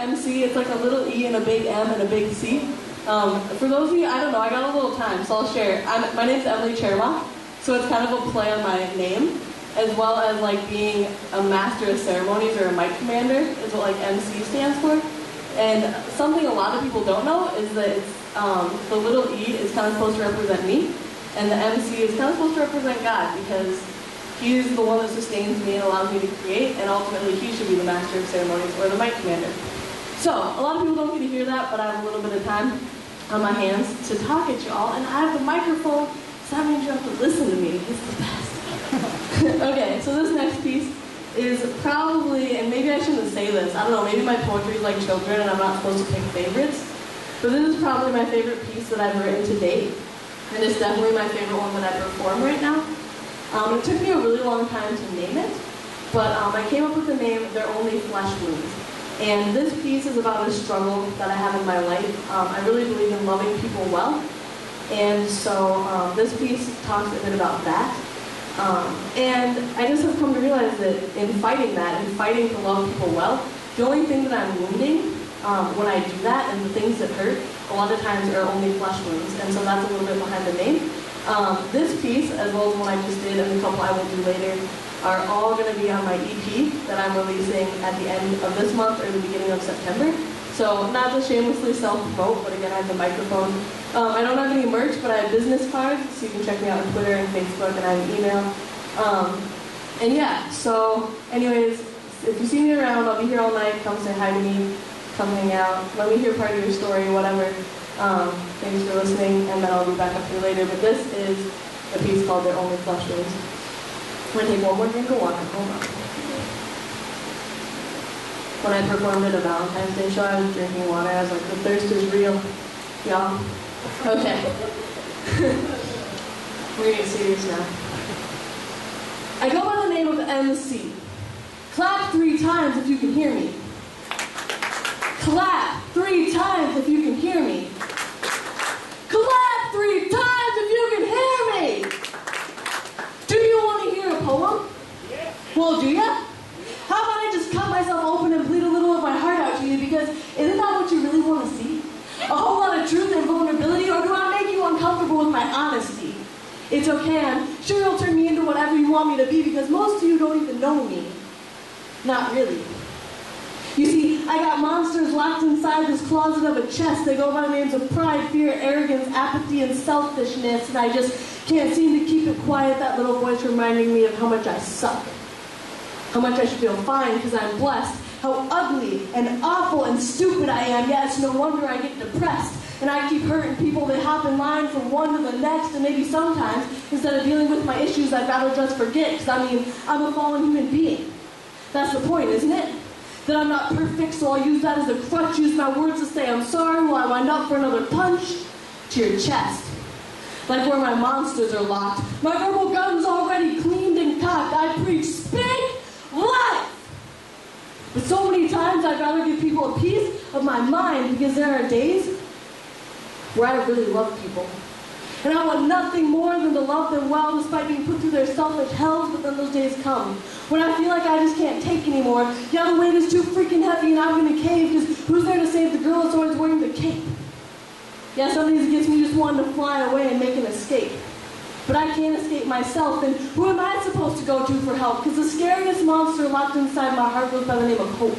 MC, it's like a little E and a big M and a big C. For those of you, I don't know, I got a little time, so I'll share. My name's Emily Cherma, so it's kind of a play on my name, as well as like being a master of ceremonies or a mic commander is what like MC stands for. And something a lot of people don't know is that it's, the little E is kind of supposed to represent me, and the MC is kind of supposed to represent God, because He's the one that sustains me and allows me to create, and ultimately He should be the master of ceremonies or the mic commander. So, a lot of people don't get to hear that, but I have a little bit of time on my hands to talk at you all, and I have the microphone, so that means you have to listen to me. It's the best. Okay, so this next piece is probably, and maybe I shouldn't say this, I don't know, maybe my poetry is like children and I'm not supposed to pick favorites, but this is probably my favorite piece that I've written to date, and it's definitely my favorite one that I perform right now. It took me a really long time to name it, but I came up with the name, They're Only Flesh Wounds. And this piece is about a struggle that I have in my life. I really believe in loving people well, and so this piece talks a bit about that. And I just have come to realize that in fighting that, in fighting to love people well, the only thing that I'm wounding when I do that, and the things that hurt, a lot of times are only flesh wounds, and so that's a little bit behind the name. This piece, as well as one I just did and a couple I will do later, are all going to be on my EP that I'm releasing at the end of this month or the beginning of September. So not to shamelessly self-promote, but again, I have the microphone. I don't have any merch, but I have business cards, so you can check me out on Twitter and Facebook, and I have an email. And yeah, so anyways, if you see me around, I'll be here all night. Come say hi to me, come hang out, let me hear part of your story, whatever. Thanks for listening, and then I'll be back up here later. But this is a piece called They're Only Flesh Wounds. I'm going to take one more drink of water. Hold on. When I performed at a Valentine's Day show, I was drinking water. I was like, the thirst is real, y'all. Okay. We're going to get serious now. I go by the name of MC. Clap 3 times if you can hear me. Clap 3 times if you can hear me. Clap 3 times if you can hear me. Do you want to hear a poem? Yeah. Well, do ya? How about I just cut myself open and bleed a little of my heart out to you, because isn't that what you really want to see? A whole lot of truth and vulnerability, or do I make you uncomfortable with my honesty? It's okay, I'm sure you'll turn me into whatever you want me to be, because most of you don't even know me. Not really. You see, I got monsters locked inside this closet of a chest. They go by the names of pride, fear, arrogance, apathy, and selfishness, and I just can't seem to keep it quiet, that little voice reminding me of how much I suck. How much I should feel fine because I'm blessed. How ugly and awful and stupid I am. Yes, no wonder I get depressed. And I keep hurting people that hop in line from one to the next, and maybe sometimes, instead of dealing with my issues, I'd rather just forget, because I'm a fallen human being. That's the point, isn't it? That I'm not perfect, so I'll use that as a crutch, use my words to say I'm sorry while I wind up for another punch to your chest. Like where my monsters are locked. My verbal gun's already cleaned and cocked. I preach speak life! But so many times I'd rather give people a piece of my mind, because there are days where I really love people. And I want nothing more than to love them well despite being put through their selfish hells, but then those days come when I feel like I just can't take anymore. Yeah, the weight is too freaking heavy and I'm gonna cave, because who's there to save the girl that's always wearing the cape? Yeah, some days it gets me just wanting to fly away and make an escape. But I can't escape myself, and who am I supposed to go to for help? Because the scariest monster locked inside my heart goes by the name of hope.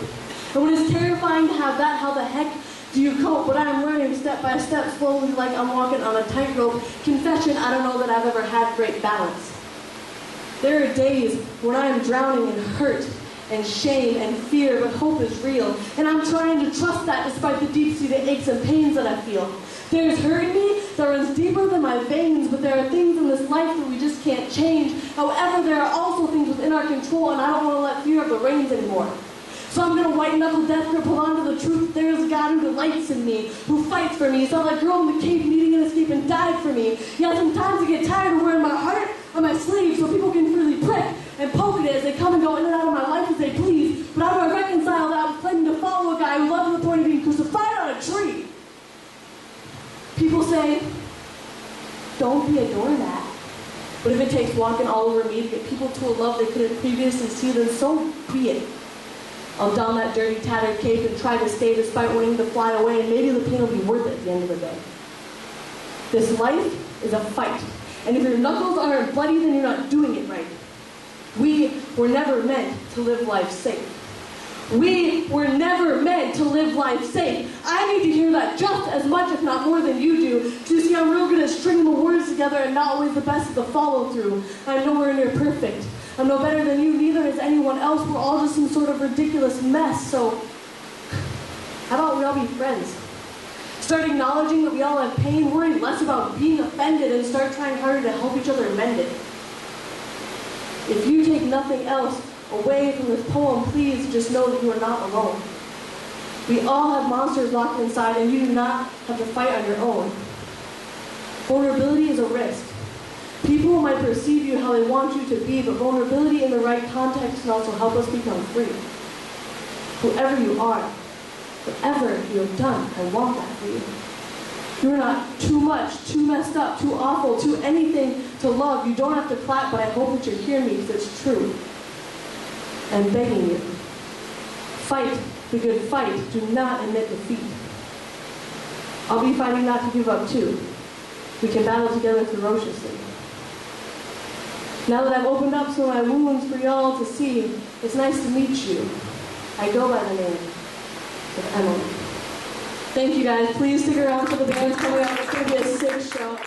And when it's terrifying to have that, how the heck do you cope? But I'm learning step by step, slowly, like I'm walking on a tightrope. Confession, I don't know that I've ever had great balance. There are days when I am drowning in hurt and shame and fear, but hope is real. And I'm trying to trust that despite the deep-seated aches and pains that I feel. There's hurt in me that runs deeper than my veins, but there are things in this life that we just can't change. However, there are also things within our control, and I don't want to let fear have the reins anymore. So I'm going to white-knuckle death grip, hold on to the truth. There is a God who delights in me, who fights for me. So I'm that girl in the cave needing an escape and died for me. Yeah, sometimes I get tired of wearing my heart on my sleeve so people can freely prick and poke it as they come and go in and out of my life as they please. But how do I reconcile that with claiming to follow a guy who loved to the point of being crucified on a tree? People say, don't be a doormat. But if it takes walking all over me to get people to a love they couldn't previously see, then so be it. I'll don that dirty, tattered cape and try to stay despite wanting to fly away, and maybe the pain will be worth it at the end of the day. This life is a fight, and if your knuckles aren't bloody, then you're not doing it right. We were never meant to live life safe. We were never meant to live life safe. I need to hear that just as much, if not more than you do. To see, I'm real good at stringing the words together and not always the best at the follow-through. I'm nowhere near perfect. I'm no better than you, neither is anyone else. We're all just some sort of ridiculous mess, so how about we all be friends? Start acknowledging that we all have pain, worry less about being offended, and start trying harder to help each other mend it. If you take nothing else away from this poem, please just know that you are not alone. We all have monsters locked inside, and you do not have to fight on your own. Vulnerability is a risk. People might perceive you how they want you to be, but vulnerability in the right context can also help us become free. Whoever you are, whatever you have done, I want that for you. You're not too much, too messed up, too awful, too anything to love. You don't have to clap, but I hope that you hear me, because it's true. I'm begging you. Fight the good fight. Do not admit defeat. I'll be fighting not to give up too. We can battle together ferociously. Now that I've opened up some of my wounds for y'all to see, it's nice to meet you. I go by the name of Emily. Thank you guys. Please stick around for the band's coming up. It's going to be a sick show.